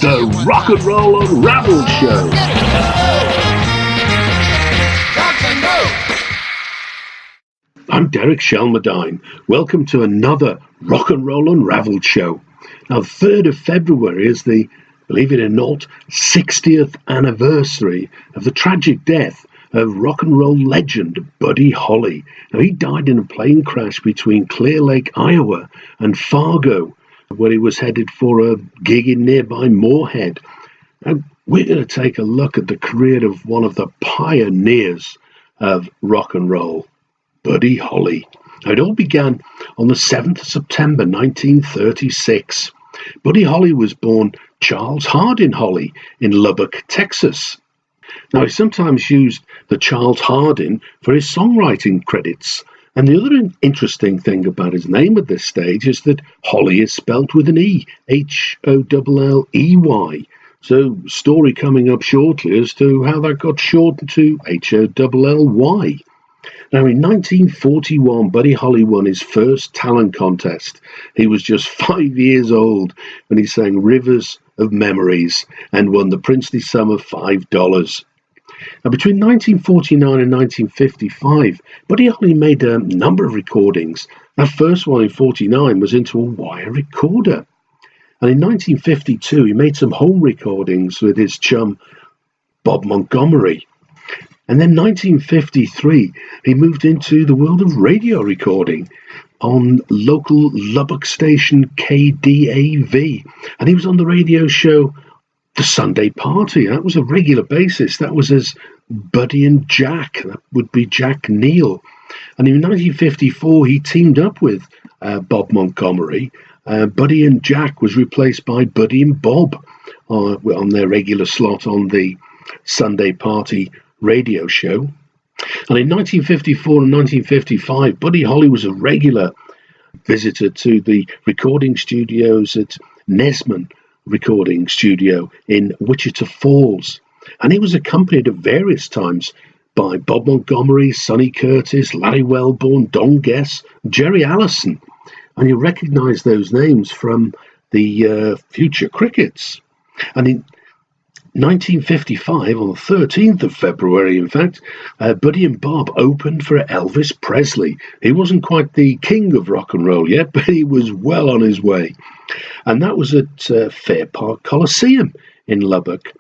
The Rock and Roll Unraveled Show. I'm Derek Shelmerdine. Welcome to another Rock and Roll Unraveled Show. Now, 3rd of February is the, believe it or not, 60th anniversary of the tragic death of rock and roll legend Buddy Holly. Now, he died in a plane crash between Clear Lake, Iowa and Fargo, where he was headed for a gig in nearby Moorhead. And we're going to take a look at the career of one of the pioneers of rock and roll, Buddy Holly. Now, it all began on the 7th of September 1936. Buddy Holly was born Charles Hardin Holly in Lubbock, Texas. Now, he sometimes used the Charles Hardin for his songwriting credits. And the other interesting thing about his name at this stage is that Holly is spelt with an E, Holley. So, story coming up shortly as to how that got shortened to Hollly. Now, in 1941, Buddy Holly won his first talent contest. He was just 5 years old when he sang Rivers of Memories and won the princely sum of $5. Now, between 1949 and 1955, Buddy Holly made a number of recordings. That first one in 1949 was into a wire recorder. And in 1952, he made some home recordings with his chum, Bob Montgomery. And then 1953, he moved into the world of radio recording on local Lubbock station KDAV. And he was on the radio show The Sunday Party. That was a regular basis. That was as Buddy and Jack. That would be Jack Neal. And in 1954, he teamed up with Bob Montgomery. Buddy and Jack was replaced by Buddy and Bob on their regular slot on the Sunday Party radio show. And in 1954 and 1955, Buddy Holly was a regular visitor to the recording studios at Nesman Recording Studio in Wichita Falls. And he was accompanied at various times by Bob Montgomery, Sonny Curtis, Larry Wellborn, Don Guess, Jerry Allison. And you recognize those names from the Future Crickets. And in 1955, on the 13th of February, in fact, Buddy and Bob opened for Elvis Presley. He wasn't quite the king of rock and roll yet, but he was well on his way. And that was at Fair Park Coliseum in Lubbock.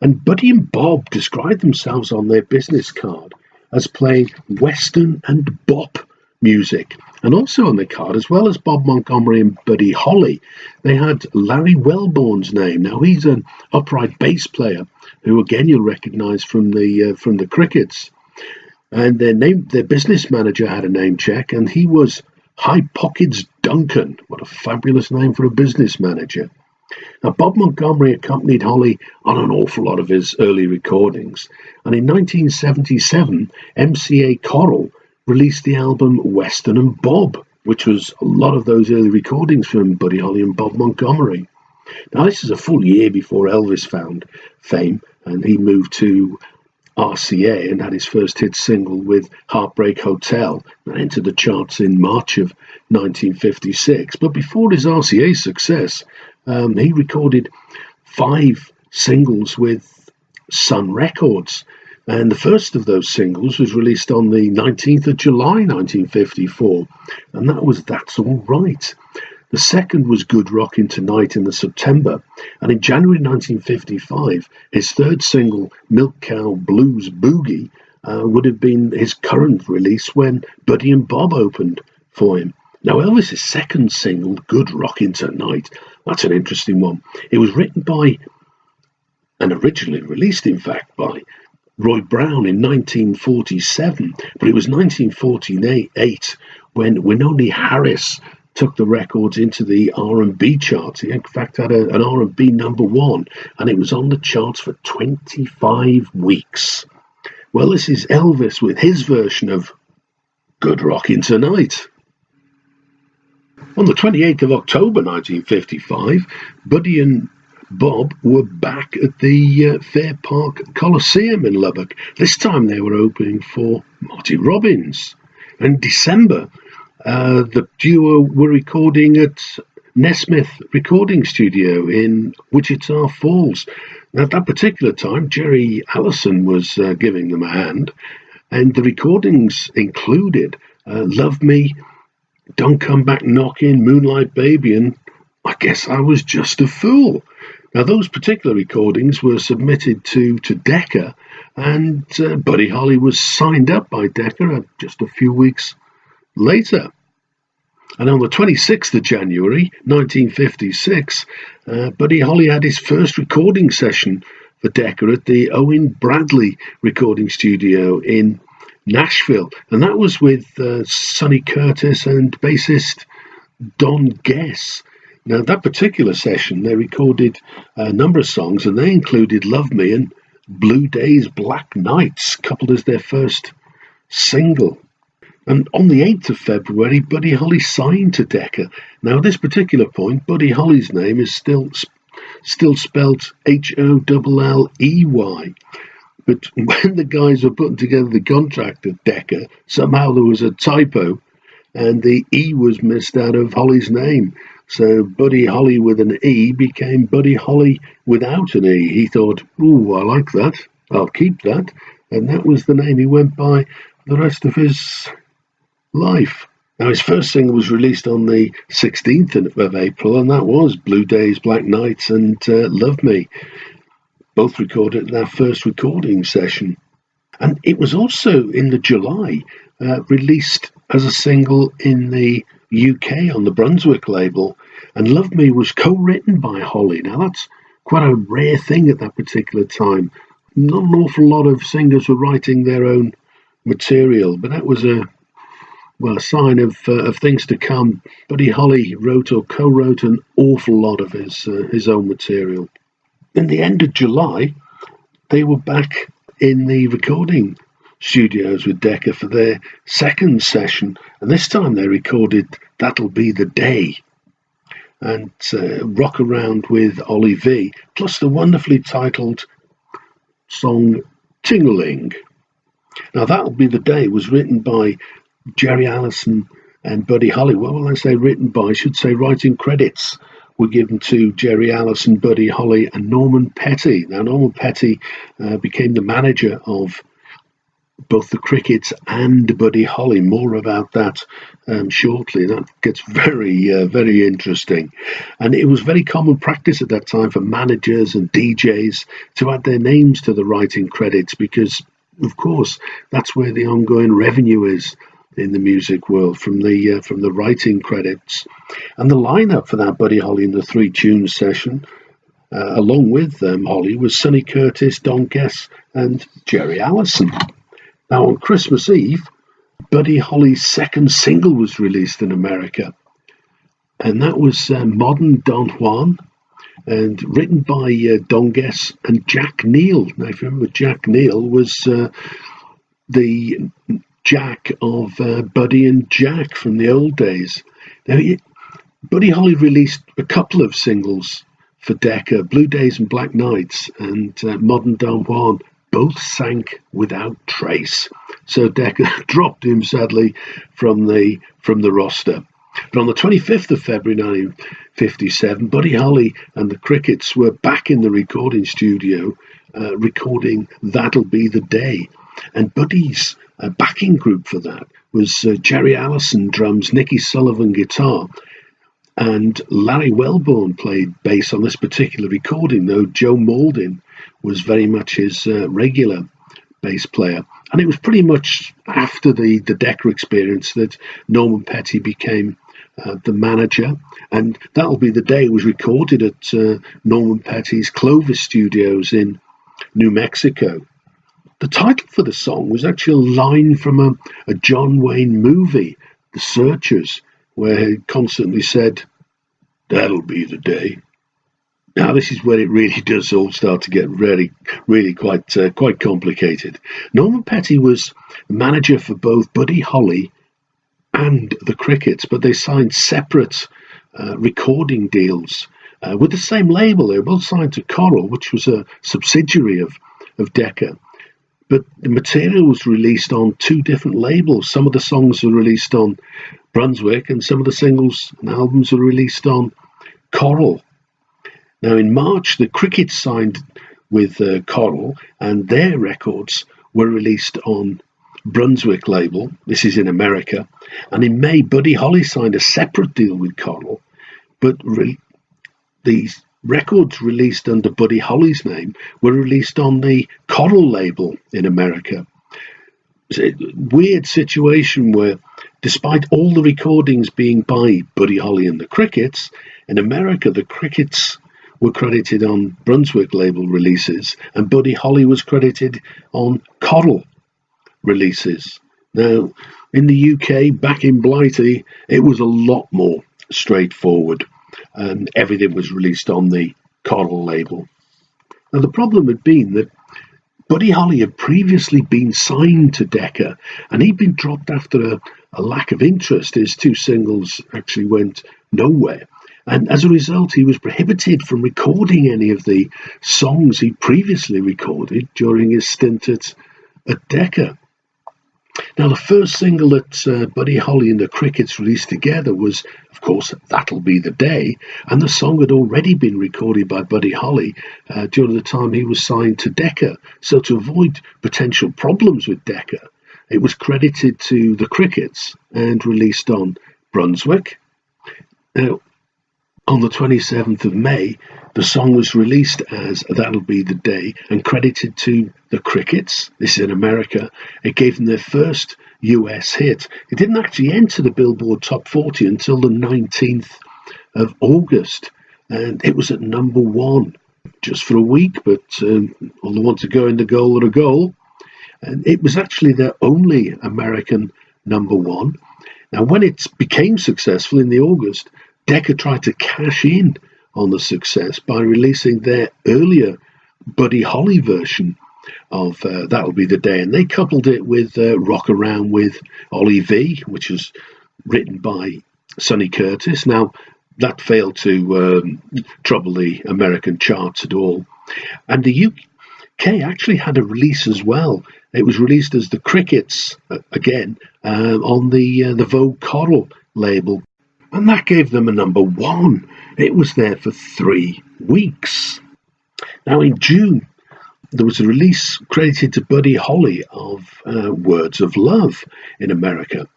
And Buddy and Bob described themselves on their business card as playing Western and bop music. And also on the card, as well as Bob Montgomery and Buddy Holly, they had Larry Wellborn's name. Now, he's an upright bass player who, again, you'll recognize from the Crickets. And their business manager had a name check, and he was High Pockets Duncan. What a fabulous name for a business manager. Now, Bob Montgomery accompanied Holly on an awful lot of his early recordings. And in 1977, MCA Coral released the album Western and Bob, which was a lot of those early recordings from Buddy Holly and Bob Montgomery. Now, this is a full year before Elvis found fame, and he moved to RCA and had his first hit single with Heartbreak Hotel that entered the charts in March of 1956. But before his RCA success, he recorded 5 singles with Sun Records. And the first of those singles was released on the 19th of July 1954, and that was That's All Right. The second was Good Rockin' Tonight in the September, and in January 1955, his third single, Milk Cow Blues Boogie, would have been his current release when Buddy and Bob opened for him. Now, Elvis's second single, Good Rockin' Tonight, that's an interesting one. It was written by, and originally released, in fact, by Roy Brown in 1947, but it was 1948 when Wynonie Harris took the records into the R&B charts. He in fact had an R&B #1, and it was on the charts for 25 weeks. Well, this is Elvis with his version of Good Rockin' Tonight. On the 28th of October 1955, Buddy and Bob were back at the Fair Park Coliseum in Lubbock. This time they were opening for Marty Robbins. In December, the duo were recording at Nesmith recording studio in Wichita Falls. Now, at that particular time, Jerry Allison was giving them a hand, and the recordings included Love Me, Don't Come Back Knocking, Moonlight Baby, and I Guess I Was Just a Fool. Now, those particular recordings were submitted to Decca, and Buddy Holly was signed up by Decca just a few weeks later. And on the 26th of January 1956, Buddy Holly had his first recording session for Decca at the Owen Bradley recording studio in Nashville. And that was with Sonny Curtis and bassist Don Guess. Now, that particular session, they recorded a number of songs, and they included Love Me and Blue Days, Black Nights, coupled as their first single. And on the 8th of February, Buddy Holly signed to Decca. Now, at this particular point, Buddy Holly's name is still spelled Holley. But when the guys were putting together the contract at Decca, somehow there was a typo, and the E was missed out of Holly's name. So Buddy Holly with an E became Buddy Holly without an E. He thought, ooh, I like that. I'll keep that. And that was the name he went by for the rest of his life. Now, his first single was released on the 16th of April, and that was Blue Days, Black Nights and Love Me, both recorded in their first recording session. And it was also in the July released as a single in the UK on the Brunswick label, and Love Me was co-written by Holly. Now, that's quite a rare thing at that particular time. Not an awful lot of singers were writing their own material, but that was a sign of things to come. Buddy Holly wrote or co-wrote an awful lot of his own material. In the end of July, they were back in the recording studios with Decca for their second session, and this time they recorded That'll Be the Day and Rock Around with Ollie V, plus the wonderfully titled song Tingling. Now, That'll Be the Day was written by Jerry Allison and Buddy Holly. Well, when I say written by, I should say writing credits were given to Jerry Allison, Buddy Holly, and Norman Petty. Now, Norman Petty became the manager of both the Crickets and Buddy Holly. More about that shortly. That gets very interesting. And it was very common practice at that time for managers and DJs to add their names to the writing credits because, of course, that's where the ongoing revenue is in the music world, from the writing credits. And the lineup for that Buddy Holly and the Three Tunes session, along with Holly, was Sonny Curtis, Don Guess, and Jerry Allison. Now, on Christmas Eve, Buddy Holly's second single was released in America, and that was Modern Don Juan, and written by Don Guess and Jack Neal. Now, if you remember, Jack Neal was the Jack of Buddy and Jack from the old days. Now, Buddy Holly released a couple of singles for Decca, Blue Days and Black Nights, and Modern Don Juan, both sank without trace. So Decca dropped him sadly from the roster. But on the 25th of February 1957, Buddy Holly and the Crickets were back in the recording studio recording That'll Be the Day. And Buddy's backing group for that was Jerry Allison drums, Nicky Sullivan guitar, and Larry Wellborn played bass on this particular recording, though Joe Mauldin was very much his regular bass player. And it was pretty much after the Decca experience that Norman Petty became the manager, and That'll Be the Day was recorded at Norman Petty's Clovis Studios in New Mexico. The title for the song was actually a line from a John Wayne movie, The Searchers, where he constantly said, "That'll be the day." Now, this is where it really does all start to get really quite complicated. Norman Petty was manager for both Buddy Holly and the Crickets, but they signed separate recording deals with the same label. They were both signed to Coral, which was a subsidiary of Decca. But the material was released on two different labels. Some of the songs were released on Brunswick, and some of the singles and albums were released on Coral. Now, in March, the Crickets signed with Coral, and their records were released on Brunswick label. This is in America. And in May, Buddy Holly signed a separate deal with Coral, but these records released under Buddy Holly's name were released on the Coral label in America. It's a weird situation where, despite all the recordings being by Buddy Holly and the Crickets, in America the Crickets were credited on Brunswick label releases and Buddy Holly was credited on Coral releases. Now, in the UK, back in Blighty, it was a lot more straightforward, and everything was released on the Coral label. Now, the problem had been that Buddy Holly had previously been signed to Decca, and he'd been dropped after a lack of interest. His two singles actually went nowhere. And as a result, he was prohibited from recording any of the songs he previously recorded during his stint at Decca. Now, the first single that Buddy Holly and the Crickets released together was, of course, That'll Be the Day, and the song had already been recorded by Buddy Holly during the time he was signed to Decca. So to avoid potential problems with Decca, it was credited to the Crickets and released on Brunswick. Now, on the 27th of May, the song was released as That'll Be the Day and credited to the Crickets. This is in America. It gave them their first US hit. It didn't actually enter the Billboard Top 40 until the 19th of August, and it was at number one just for a week, but all the ones to go in the goal are a goal. And it was actually their only American number one. Now, when it became successful in the August, Decca tried to cash in on the success by releasing their earlier Buddy Holly version of That'll Be the Day, and they coupled it with Rock Around with Ollie V, which was written by Sonny Curtis. Now, that failed to trouble the American charts at all. And the UK actually had a release as well. It was released as the Crickets, again, on the Vogue Coral label. And that gave them a number one. It was there for 3 weeks. Now, in June, there was a release credited to Buddy Holly of Words of Love in America.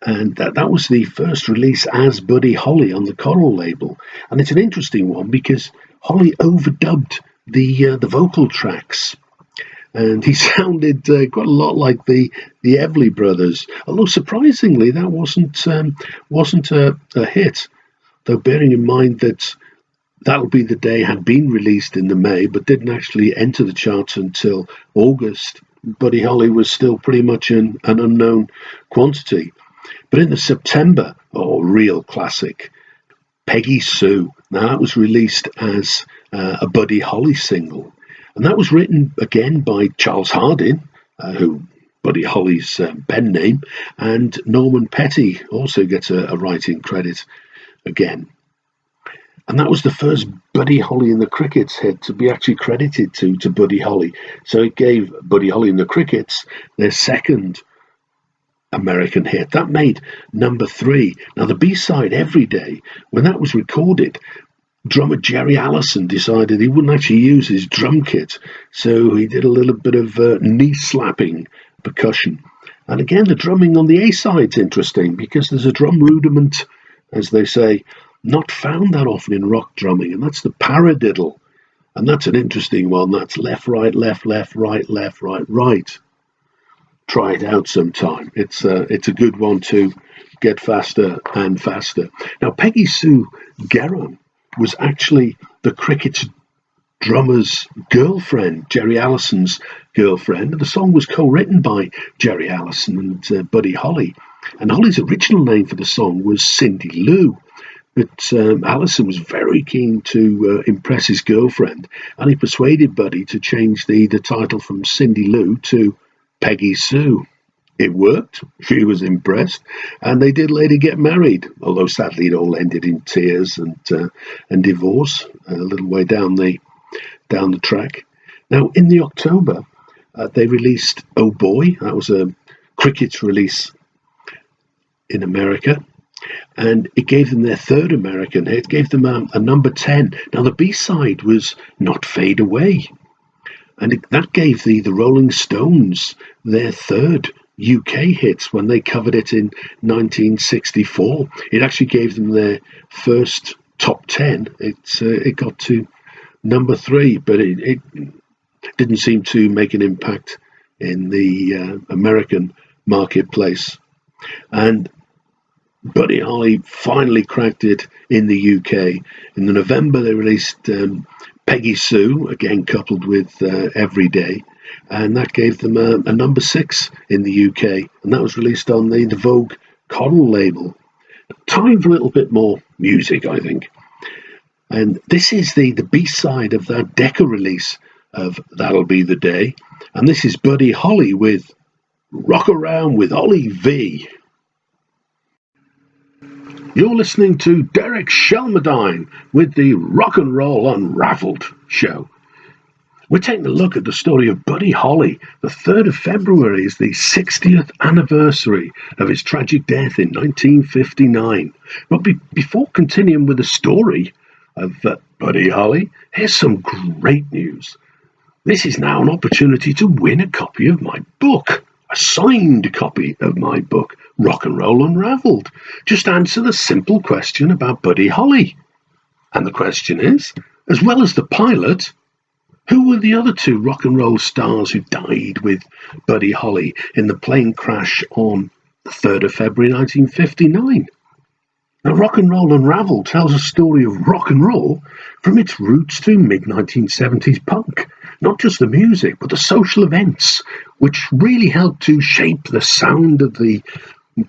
And that was the first release as Buddy Holly on the Coral label. And it's an interesting one because Holly overdubbed the vocal tracks. And he sounded quite a lot like the Everly Brothers, although surprisingly that wasn't a hit. Though bearing in mind that That'll Be the Day had been released in the May, but didn't actually enter the charts until August. Buddy Holly was still pretty much an unknown quantity. But in the September, real classic, Peggy Sue. Now that was released as a Buddy Holly single. And that was written again by Charles Hardin, who Buddy Holly's pen name, and Norman Petty also gets a writing credit again. And that was the first Buddy Holly and the Crickets hit to be actually credited to Buddy Holly. So it gave Buddy Holly and the Crickets their second American hit. That made number 3. Now the B-side, Every Day, when that was recorded, drummer Jerry Allison decided he wouldn't actually use his drum kit, so he did a little bit of knee-slapping percussion. And again, the drumming on the A-side's interesting because there's a drum rudiment, as they say, not found that often in rock drumming, and that's the paradiddle. And that's an interesting one. That's left, right, left, left, right, left, right, right. Try it out sometime. It's a good one to get faster and faster. Now, Peggy Sue Gerron was actually the Crickets drummer's girlfriend, Jerry Allison's girlfriend. And the song was co-written by Jerry Allison and Buddy Holly. And Holly's original name for the song was Cindy Lou. But Allison was very keen to impress his girlfriend, and he persuaded Buddy to change the title from Cindy Lou to Peggy Sue. It worked. She was impressed, and they did later get married, although sadly it all ended in tears and divorce a little way down the track. Now, in the October, they released Oh Boy. That was a Crickets release in America. and it gave them their third American hit, gave them a number 10. Now, the B-side was Not Fade Away, and that gave the Rolling Stones their third UK hit when they covered it in 1964. It actually gave them their first top 10. It got to number 3, but it didn't seem to make an impact in the American marketplace. And Buddy Holly finally cracked it in the UK. In November, they released Peggy Sue, again coupled with Every Day, and that gave them a number 6 in the UK, and that was released on the Vogue Coral label. Time for a little bit more music, I think. And this is the B-side of that Decca release of That'll Be the Day, and this is Buddy Holly with Rock Around with Ollie V. You're listening to Derek Shelmerdine with the Rock and Roll Unraveled show. We're taking a look at the story of Buddy Holly. The 3rd of February is the 60th anniversary of his tragic death in 1959. But before continuing with the story of Buddy Holly, here's some great news. This is now an opportunity to win a copy of my book. A signed copy of my book, Rock and Roll Unraveled. Just answer the simple question about Buddy Holly. And the question is, as well as the pilot, who were the other 2 rock and roll stars who died with Buddy Holly in the plane crash on the 3rd of February 1959? Now, Rock and Roll Unraveled tells a story of rock and roll from its roots to mid-1970s punk. Not just the music, but the social events, which really helped to shape the sound of the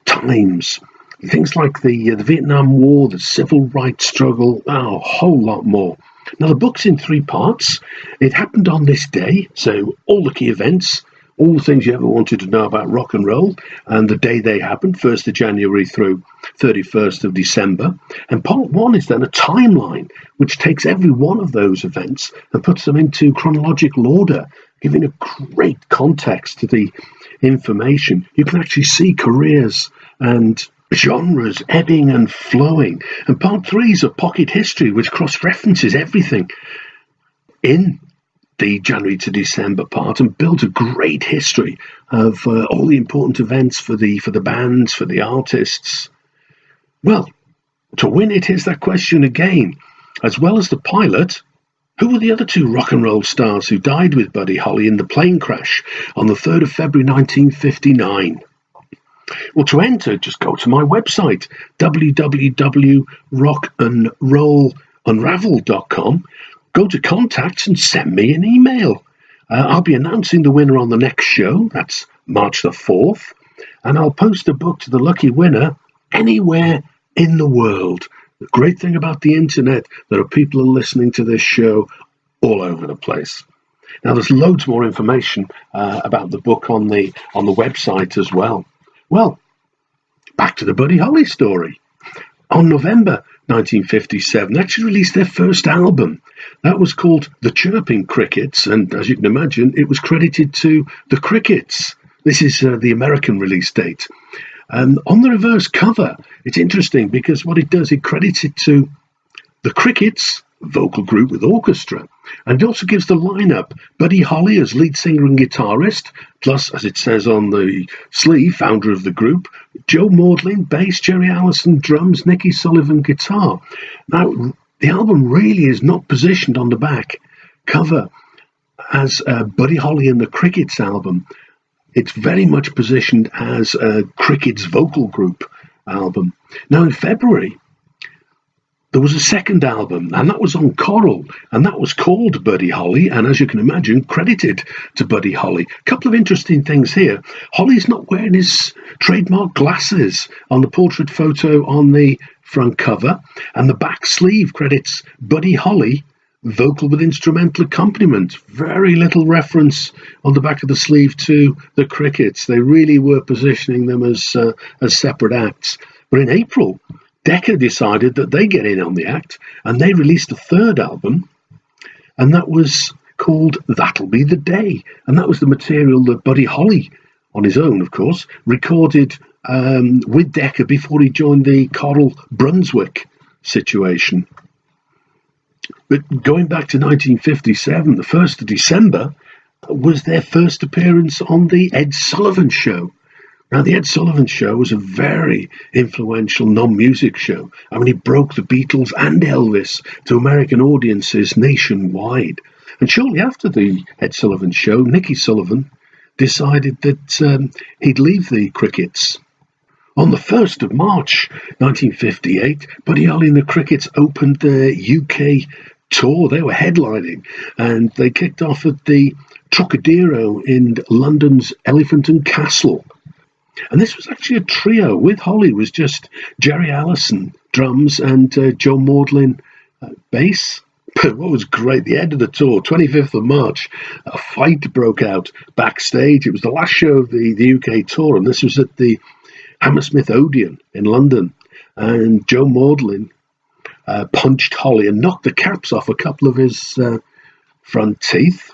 times. Things like the Vietnam War, the civil rights struggle, a whole lot more. Now, the book's in 3 parts. It happened on this day, so all the key events, all the things you ever wanted to know about rock and roll, and the day they happened, 1st of January through 31st of December. And part 1 is then a timeline, which takes every one of those events and puts them into chronological order, giving a great context to the information. You can actually see careers and genres ebbing and flowing. And part 3 is a pocket history, which cross-references everything in the January to December part and builds a great history of all the important events for the bands, for the artists. Well, to win it, here's that question again. As well as the pilot, who were the other 2 rock and roll stars who died with Buddy Holly in the plane crash on the 3rd of February 1959? Well, to enter, just go to my website, www.rockandrollunraveled.com. Go to contacts and send me an email. I'll be announcing the winner on the next show. That's March the 4th. And I'll post a book to the lucky winner anywhere in the world. The great thing about the internet, there are people who are listening to this show all over the place. Now, there's loads more information about the book on the website as well. Well, back to the Buddy Holly story. On November 1957, they actually released their first album. That was called The Chirping Crickets, and as you can imagine, it was credited to the Crickets. This is the American release date. And on the reverse cover, it's interesting because what it does, it credits it to the Crickets, vocal group with orchestra, and it also gives the lineup: Buddy Holly as lead singer and guitarist, plus, as it says on the sleeve, founder of the group, Joe Maudlin bass, Jerry Allison drums, Nicky Sullivan guitar. Now, the album really is not positioned on the back cover as Buddy Holly and the Crickets album. It's very much positioned as a Crickets vocal group album. Now, in February, there was a second album, and that was on Coral, and that was called Buddy Holly, and as you can imagine, credited to Buddy Holly. A couple of interesting things here. Holly's not wearing his trademark glasses on the portrait photo on the front cover, and the back sleeve credits Buddy Holly, vocal with instrumental accompaniment. Very little reference on the back of the sleeve to the Crickets. They really were positioning them as separate acts. But in April, Decca decided that they get in on the act, and they released a third album, and that was called That'll Be the Day. And that was the material that Buddy Holly, on his own, of course, recorded with Decca before he joined the Coral Brunswick situation. But going back to 1957, the 1st of December was their first appearance on the Ed Sullivan Show. Now, the Ed Sullivan Show was a very influential non-music show. I mean, it broke the Beatles and Elvis to American audiences nationwide. And shortly after the Ed Sullivan Show, Nicky Sullivan decided that he'd leave the Crickets. On the 1st of March 1958, Buddy Holly and the Crickets opened their UK tour. They were headlining, and they kicked off at the Trocadero in London's Elephant and Castle. And this was actually a trio. With Holly was just Jerry Allison, drums, and Joe Maudlin, bass. But what was great, the end of the tour, 25th of March, a fight broke out backstage. It was the last show of the UK tour, and this was at the Hammersmith Odeon in London. And Joe Maudlin punched Holly and knocked the caps off a couple of his front teeth.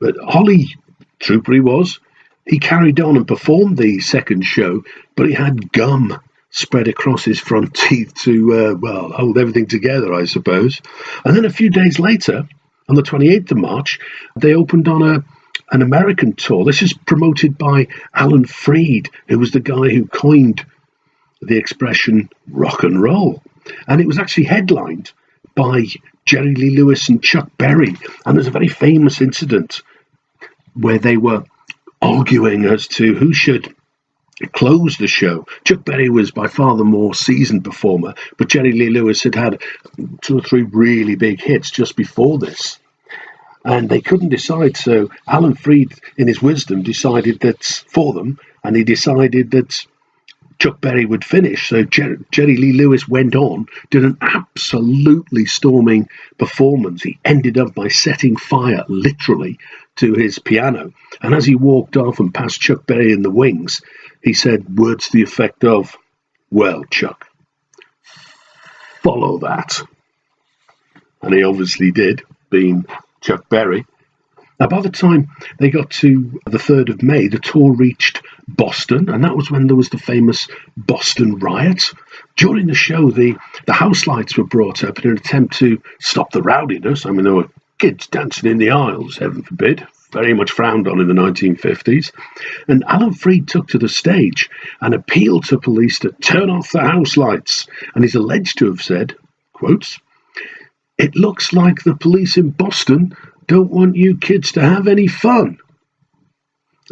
But Holly, trooper he was, he carried on and performed the second show, but he had gum spread across his front teeth to, hold everything together, I suppose. And then a few days later, on the 28th of March, they opened on an American tour. This is promoted by Alan Freed, who was the guy who coined the expression rock and roll. And it was actually headlined by Jerry Lee Lewis and Chuck Berry. And there's a very famous incident where they were arguing as to who should close the show. Chuck Berry was by far the more seasoned performer, but Jerry Lee Lewis had 2 or 3 really big hits just before this. And they couldn't decide, so Alan Freed, in his wisdom, decided that for them, and he decided that Chuck Berry would finish. So Jerry Lee Lewis went on, did an absolutely storming performance. He ended up by setting fire, literally, to his piano. And as he walked off and passed Chuck Berry in the wings, he said words to the effect of, "Well, Chuck, follow that." And he obviously did, being Chuck Berry. Now, by the time they got to the 3rd of May, the tour reached Boston, and that was when there was the famous Boston riot. During the show, the house lights were brought up in an attempt to stop the rowdiness. I mean, there were kids dancing in the aisles, heaven forbid, very much frowned on in the 1950s. And Alan Freed took to the stage and appealed to police to turn off the house lights. And he's alleged to have said, quotes, "It looks like the police in Boston don't want you kids to have any fun."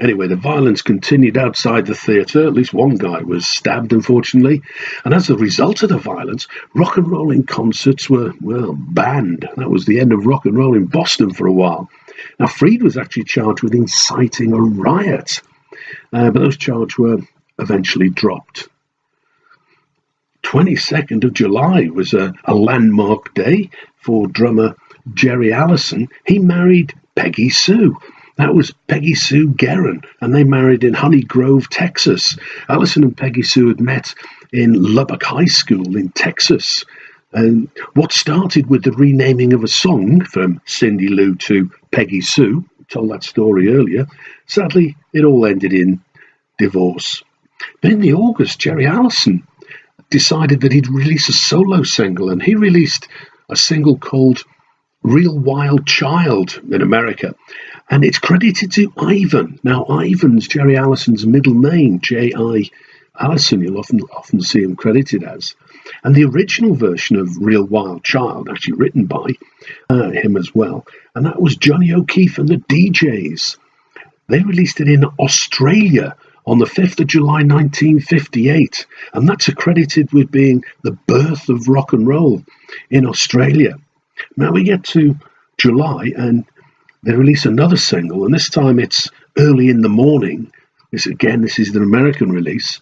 Anyway, the violence continued outside the theatre. At least one guy was stabbed, unfortunately. And as a result of the violence, rock and roll in concerts were, banned. That was the end of rock and roll in Boston for a while. Now, Freed was actually charged with inciting a riot, but those charges were eventually dropped. 22nd of July was a landmark day for drummer Jerry Allison. He married Peggy Sue. That was Peggy Sue Guerin, and they married in Honey Grove, Texas. Allison and Peggy Sue had met in Lubbock High School in Texas. And what started with the renaming of a song from Cindy Lou to Peggy Sue, told that story earlier, sadly, it all ended in divorce. But in the August, Jerry Allison decided that he'd release a solo single, and he released a single called Real Wild Child in America. And it's credited to Ivan. Now, Ivan's Jerry Allison's middle name, J.I. Allison, you'll often see him credited as. And the original version of Real Wild Child, actually written by him as well, and that was Johnny O'Keefe and the DJs. They released it in Australia on the 5th of July 1958, and that's accredited with being the birth of rock and roll in Australia. Now we get to July, and they release another single, and this time it's Early in the Morning. This is an American release,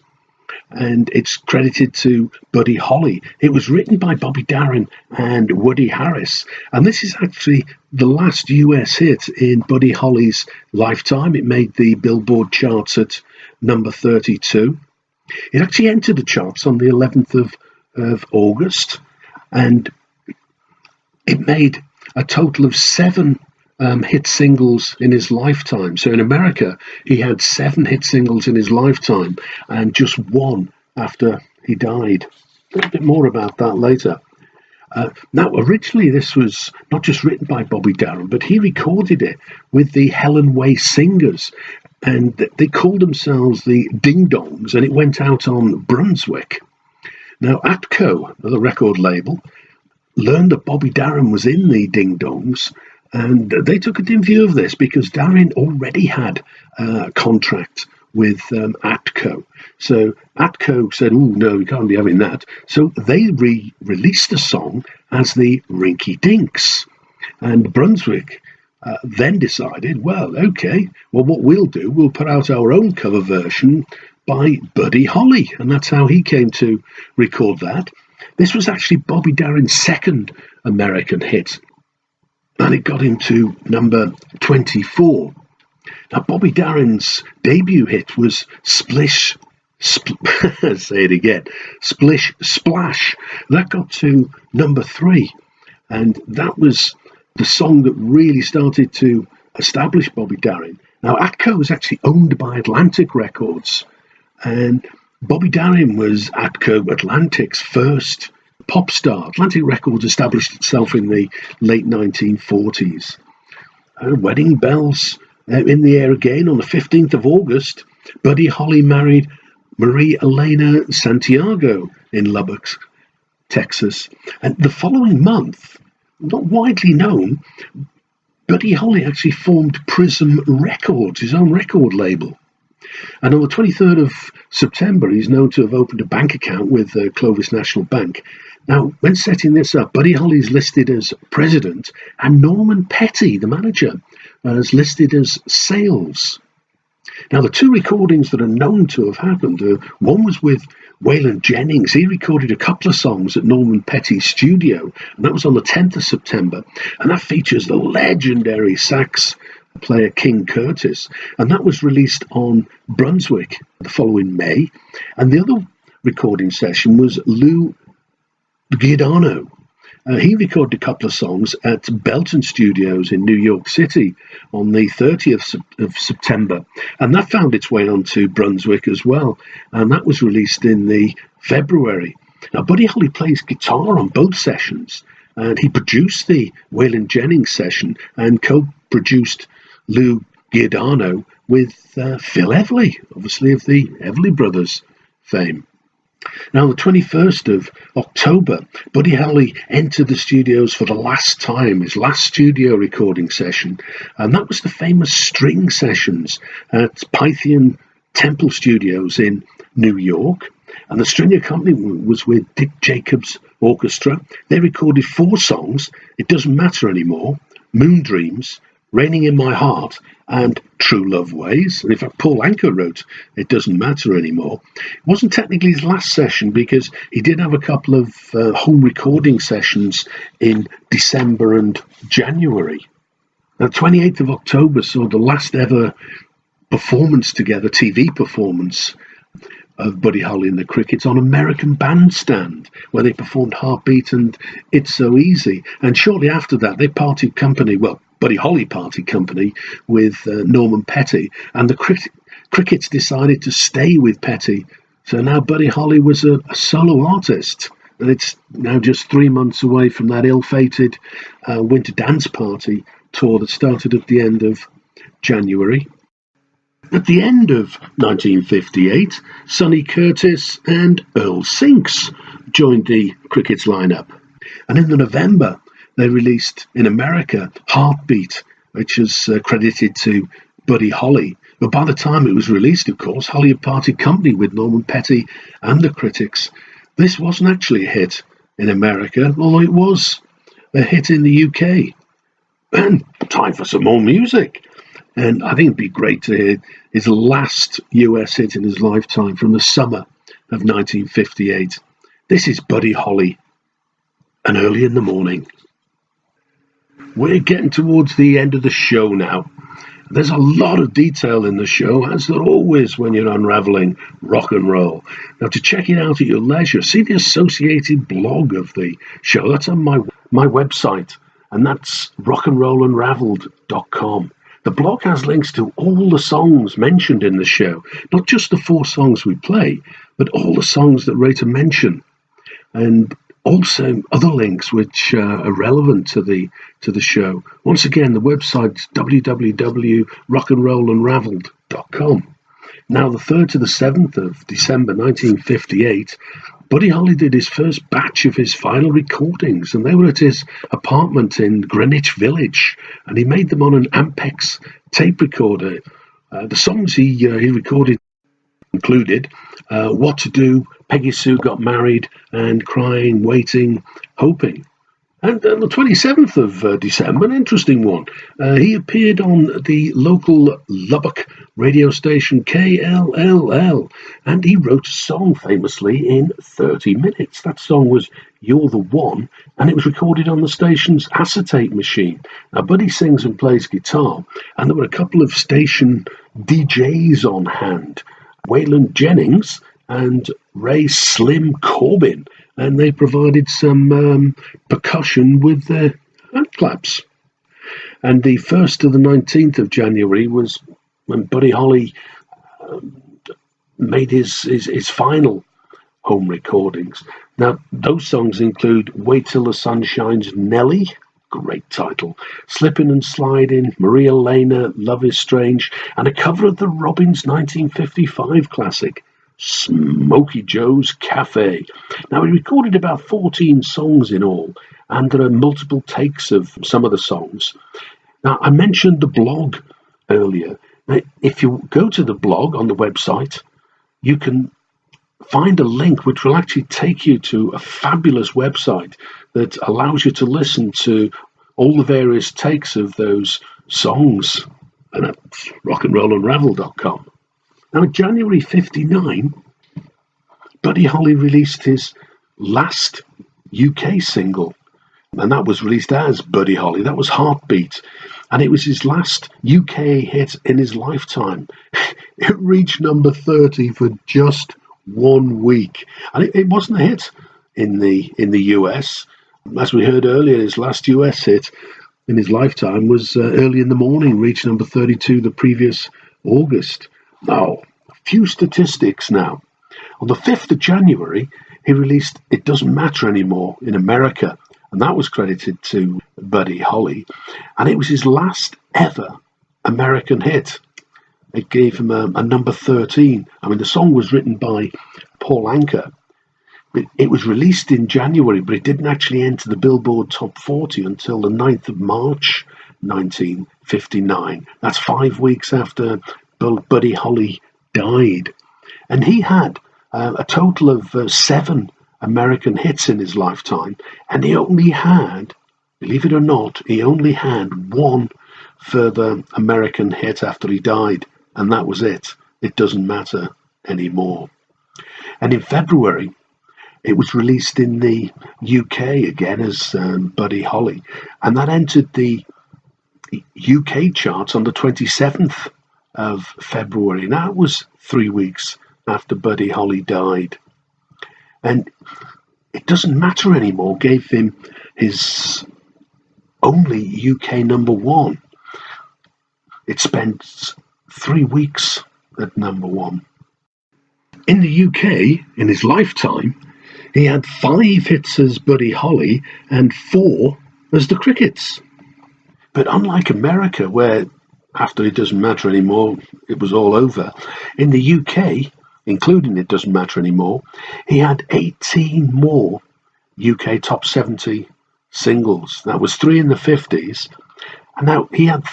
and it's credited to Buddy Holly. It was written by Bobby Darin and Woody Harris, and this is actually the last US hit in Buddy Holly's lifetime. It made the Billboard charts at number 32. It actually entered the charts on the 11th of August, and it made a total of 7 hit singles in his lifetime. So in America, he had 7 hit singles in his lifetime and just 1 after he died. A little bit more about that later. Now, originally, this was not just written by Bobby Darin, but he recorded it with the Helen Way Singers, and they called themselves the Ding Dongs, and it went out on Brunswick. Now, Atco, the record label, learned that Bobby Darin was in the Ding Dongs, and they took a dim view of this because Darin already had a contract with Atco. So Atco said, "Oh no, we can't be having that." So they released the song as the Rinky Dinks, and Brunswick then decided, well, okay, well, what we'll do, we'll put out our own cover version by Buddy Holly, and that's how he came to record that. This was actually Bobby Darin's second American hit, and it got him to number 24. Now, Bobby Darin's debut hit was Splish, say it again, Splish Splash. That got to number 3, and that was the song that really started to establish Bobby Darin. Now, Atco was actually owned by Atlantic Records, and Bobby Darin was Atco Atlantic's first pop star. Atlantic Records established itself in the late 1940s. Wedding bells in the air again. On the 15th of August, Buddy Holly married Marie Elena Santiago in Lubbock, Texas. And the following month, not widely known, Buddy Holly actually formed Prism Records, his own record label. And on the 23rd of September, he's known to have opened a bank account with Clovis National Bank. Now, when setting this up, Buddy Holly is listed as president, and Norman Petty, the manager, is listed as sales. Now, the 2 recordings that are known to have happened, one was with Waylon Jennings. He recorded a couple of songs at Norman Petty's studio, and that was on the 10th of September, and that features the legendary sax player King Curtis, and that was released on Brunswick the following May. And the other recording session was Lou Giordano. He recorded a couple of songs at Belton Studios in New York City on the 30th of September, and that found its way onto Brunswick as well, and that was released in the February. Now, Buddy Holly plays guitar on both sessions, and he produced the Waylon Jennings session and co-produced Lou Giordano with Phil Everly, obviously of the Everly Brothers fame. Now, on the 21st of October, Buddy Holly entered the studios for the last time, his last studio recording session, and that was the famous string sessions at Pythian Temple Studios in New York. And the string accompaniment was with Dick Jacobs Orchestra. They recorded 4 songs, It Doesn't Matter Anymore, Moon Dreams, Raining in My Heart, and True Love Ways. And in fact, Paul Anka wrote It Doesn't Matter Anymore. It wasn't technically his last session because he did have a couple of home recording sessions in December and January. Now, 28th of October saw the last ever performance together, TV performance, of Buddy Holly and the Crickets on American Bandstand, where they performed Heartbeat and It's So Easy. And shortly after that, they parted company, well, Buddy Holly parted company with Norman Petty, and the Crickets decided to stay with Petty. So now Buddy Holly was a solo artist, and it's now just 3 months away from that ill-fated Winter Dance Party tour that started at the end of January. At the end of 1958, Sonny Curtis and Earl Sinks joined the Crickets lineup. And in November, they released in America Heartbeat, which is credited to Buddy Holly. But by the time it was released, of course, Holly had parted company with Norman Petty and the Critics. This wasn't actually a hit in America, although it was a hit in the UK. And time for some more music. And I think it'd be great to hear his last US hit in his lifetime from the summer of 1958. This is Buddy Holly, and Early in the Morning. We're getting towards the end of the show now. There's a lot of detail in the show, as there always when you're unraveling rock and roll. Now, to check it out at your leisure, see the associated blog of the show. That's on my website, and that's rockandrollunraveled.com. The blog has links to all the songs mentioned in the show, not just the 4 songs we play, but all the songs that Rita mentioned, and also other links which are relevant to the show. Once again, the website's www.rockandrollunraveled.com. Now, the 3rd to the 7th of December 1958, Buddy Holly did his first batch of his final recordings, and they were at his apartment in Greenwich Village, and he made them on an Ampex tape recorder. The songs he recorded included What to Do, Peggy Sue Got Married, and Crying, Waiting, Hoping. And on the 27th of December, an interesting one, he appeared on the local Lubbock radio station KLLL, and he wrote a song famously in 30 minutes. That song was You're the One, and it was recorded on the station's acetate machine. Now, Buddy sings and plays guitar, and there were a couple of station DJs on hand, Waylon Jennings and Ray Slim Corbin, and they provided some percussion with their hand claps. And the 1st to the 19th of January was when Buddy Holly made his final home recordings. Now, those songs include Wait Till the Sun Shines, Nelly, great title, Slippin' and Slidin', Maria Elena, Love is Strange, and a cover of the Robbins 1955 classic, Smokey Joe's Cafe. Now, he recorded about 14 songs in all, and there are multiple takes of some of the songs. Now, I mentioned the blog earlier. Now, if you go to the blog on the website, you can find a link which will actually take you to a fabulous website that allows you to listen to all the various takes of those songs, and that's rockandrollunraveled.com. Now, in January 59, Buddy Holly released his last UK single, and that was released as Buddy Holly. That was Heartbeat, and it was his last UK hit in his lifetime. It reached number 30 for just 1 week, and it wasn't a hit in the US. As we heard earlier, his last US hit in his lifetime was Early in the Morning, reached number 32 the previous August. Now, a few statistics now. On the 5th of January, he released It Doesn't Matter Anymore in America, and that was credited to Buddy Holly, and it was his last ever American hit. It gave him a number 13. I mean, the song was written by Paul Anka. It was released in January, but it didn't actually enter the Billboard Top 40 until the 9th of March 1959. That's 5 weeks after Buddy Holly died. And he had a total of 7 American hits in his lifetime, and he only had, believe it or not, he only had 1 further American hit after he died, and that was it. It Doesn't Matter Anymore. And in February, it was released in the UK again as Buddy Holly, and that entered the UK charts on the 27th of February. Now, it was 3 weeks after Buddy Holly died. And It Doesn't Matter Anymore gave him his only UK number 1. It spent 3 weeks at number 1. In the UK, in his lifetime, he had 5 hits as Buddy Holly and 4 as the Crickets. But unlike America, where after It Doesn't Matter Anymore, it was all over, in the UK, including It Doesn't Matter Anymore, he had 18 more UK top 70 singles. That was 3 in the 50s, and now he had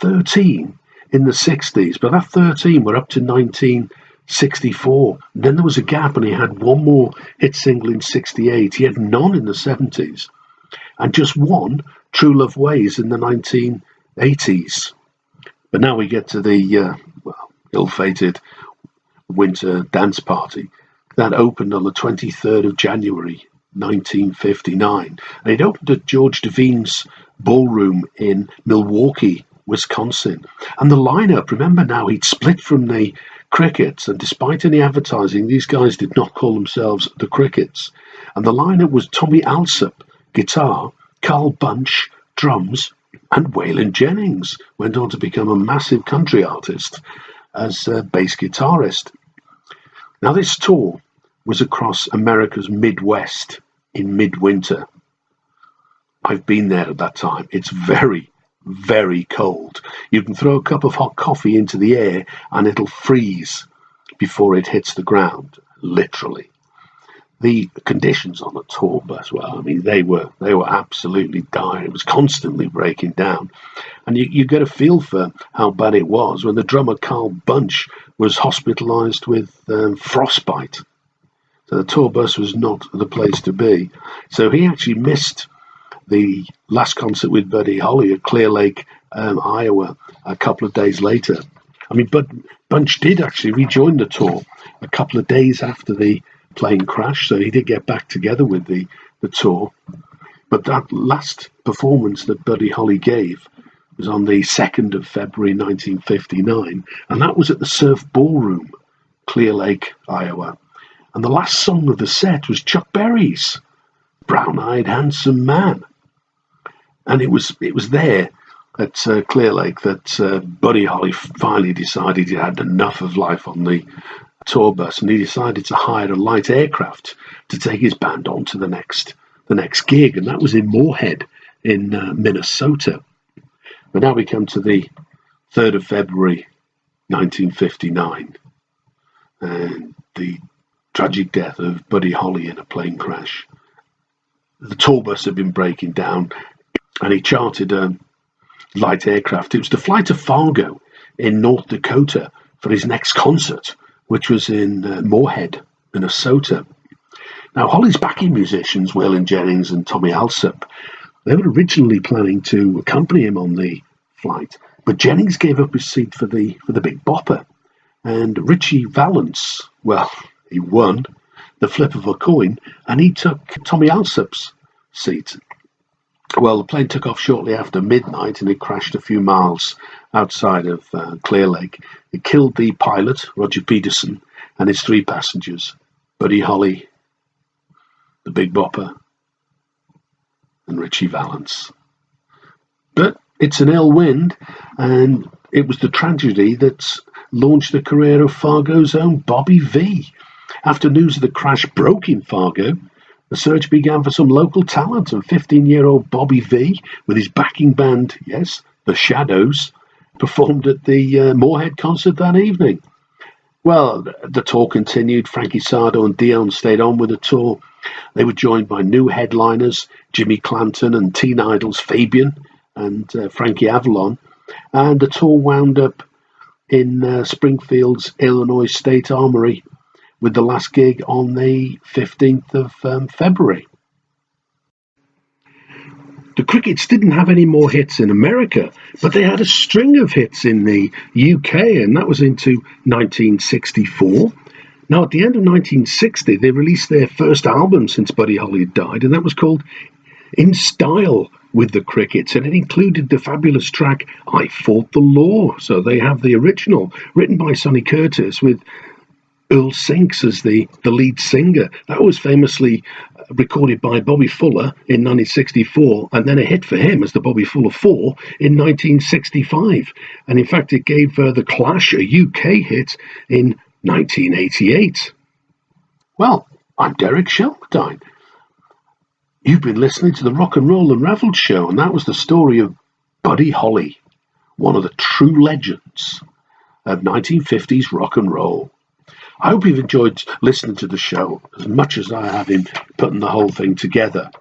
13 in the 60s, but that 13 were up to 1964. Then there was a gap, and he had 1 more hit single in 68. He had none in the 70s, and just 1, True Love Ways, in the 1980s. But now we get to the ill-fated Winter Dance Party that opened on the 23rd of January 1959, and it opened at George Devine's ballroom in Milwaukee, Wisconsin. And the lineup, remember now, he'd split from the Crickets, and despite any advertising, these guys did not call themselves the Crickets. And the lineup was Tommy Alsop, guitar, Carl Bunch, drums, and Waylon Jennings went on to become a massive country artist as a bass guitarist. Now, this tour was across America's Midwest in midwinter. I've been there at that time. It's very, very cold. You can throw a cup of hot coffee into the air and it'll freeze before it hits the ground, literally. The conditions on the tour bus, well, I mean, they were absolutely dire. It was constantly breaking down. And you get a feel for how bad it was when the drummer Carl Bunch was hospitalized with frostbite. So the tour bus was not the place to be. So he actually missed the last concert with Buddy Holly at Clear Lake, Iowa, a couple of days later. I mean, Bunch did actually rejoin the tour a couple of days after the plane crash, so he did get back together with the tour. But that last performance that Buddy Holly gave was on the 2nd of February 1959, and that was at the Surf Ballroom, Clear Lake, Iowa. And the last song of the set was Chuck Berry's Brown-Eyed Handsome Man. And it was there at Clear Lake that Buddy Holly finally decided he had enough of life on the tour bus, and he decided to hire a light aircraft to take his band on to the next gig, and that was in Moorhead in Minnesota. But now we come to the 3rd of February 1959 and the tragic death of Buddy Holly in a plane crash. The tour bus had been breaking down and he chartered a light aircraft. It was to fly to Fargo in North Dakota for his next concert, which was in Moorhead, Minnesota. Now, Holly's backing musicians, Waylon Jennings and Tommy Alsop, they were originally planning to accompany him on the flight, but Jennings gave up his seat for the Big Bopper, and Richie Valance, well, he won the flip of a coin, and he took Tommy Alsop's seat. Well, the plane took off shortly after midnight, and it crashed a few miles outside of Clear Lake. It killed the pilot, Roger Peterson, and his 3 passengers, Buddy Holly, the Big Bopper, and Richie Valance. But it's an ill wind, and it was the tragedy that launched the career of Fargo's own Bobby V. After news of the crash broke in Fargo, the search began for some local talent, and 15-year-old Bobby V, with his backing band, yes, the Shadows, performed at the Moorhead concert that evening. Well, the tour continued. Frankie Sardo and Dion stayed on with the tour. They were joined by new headliners, Jimmy Clanton and Teen Idol's Fabian and Frankie Avalon. And the tour wound up in Springfield's Illinois State Armory with the last gig on the 15th of February. The Crickets didn't have any more hits in America, but they had a string of hits in the UK, and that was into 1964. Now, at the end of 1960, they released their first album since Buddy Holly had died, and that was called In Style with the Crickets, and it included the fabulous track I Fought the Law. So they have the original, written by Sonny Curtis, with Earl Sinks as the lead singer. That was famously recorded by Bobby Fuller in 1964, and then a hit for him as the Bobby Fuller 4 in 1965. And in fact, it gave The Clash a UK hit in 1988. Well, I'm Derek Shelmerdine. You've been listening to the Rock and Roll Unraveled show, and that was the story of Buddy Holly, one of the true legends of 1950s rock and roll. I hope you've enjoyed listening to the show as much as I have in putting the whole thing together.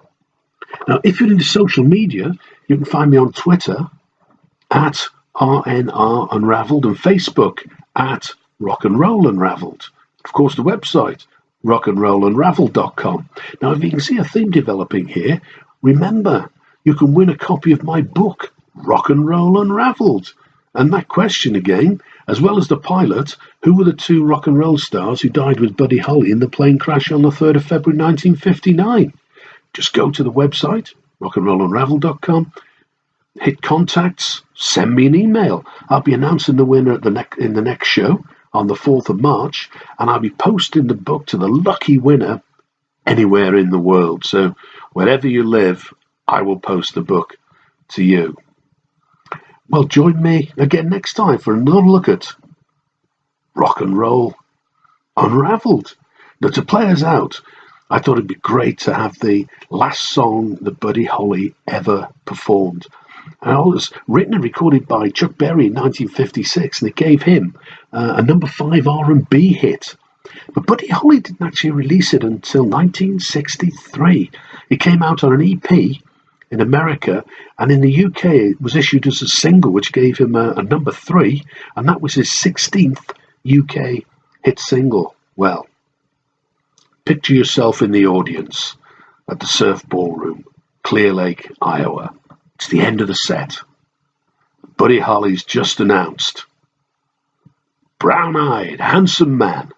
Now, if you're into social media, you can find me on Twitter at RNR Unraveled and Facebook at Rock and Roll Unraveled. Of course, the website, rockandrollunraveled.com. Now, if you can see a theme developing here, remember, you can win a copy of my book, Rock and Roll Unraveled. And that question again, as well as the pilot, who were the 2 rock and roll stars who died with Buddy Holly in the plane crash on the 3rd of February 1959? Just go to the website, rockandrollunraveled.com, hit contacts, send me an email. I'll be announcing the winner in the next show on the 4th of March, and I'll be posting the book to the lucky winner anywhere in the world. So wherever you live, I will post the book to you. Well, join me again next time for another look at rock and roll unraveled. Now, to play us out, I thought it'd be great to have the last song that Buddy Holly ever performed. And it was written and recorded by Chuck Berry in 1956, and it gave him a number 5 R&B hit. But Buddy Holly didn't actually release it until 1963. It came out on an EP in America, and in the UK it was issued as a single, which gave him a number 3, and that was his 16th UK hit single. Well, picture yourself in the audience at the Surf Ballroom, Clear Lake, Iowa. It's the end of the set. Buddy Holly's just announced, brown-eyed, handsome man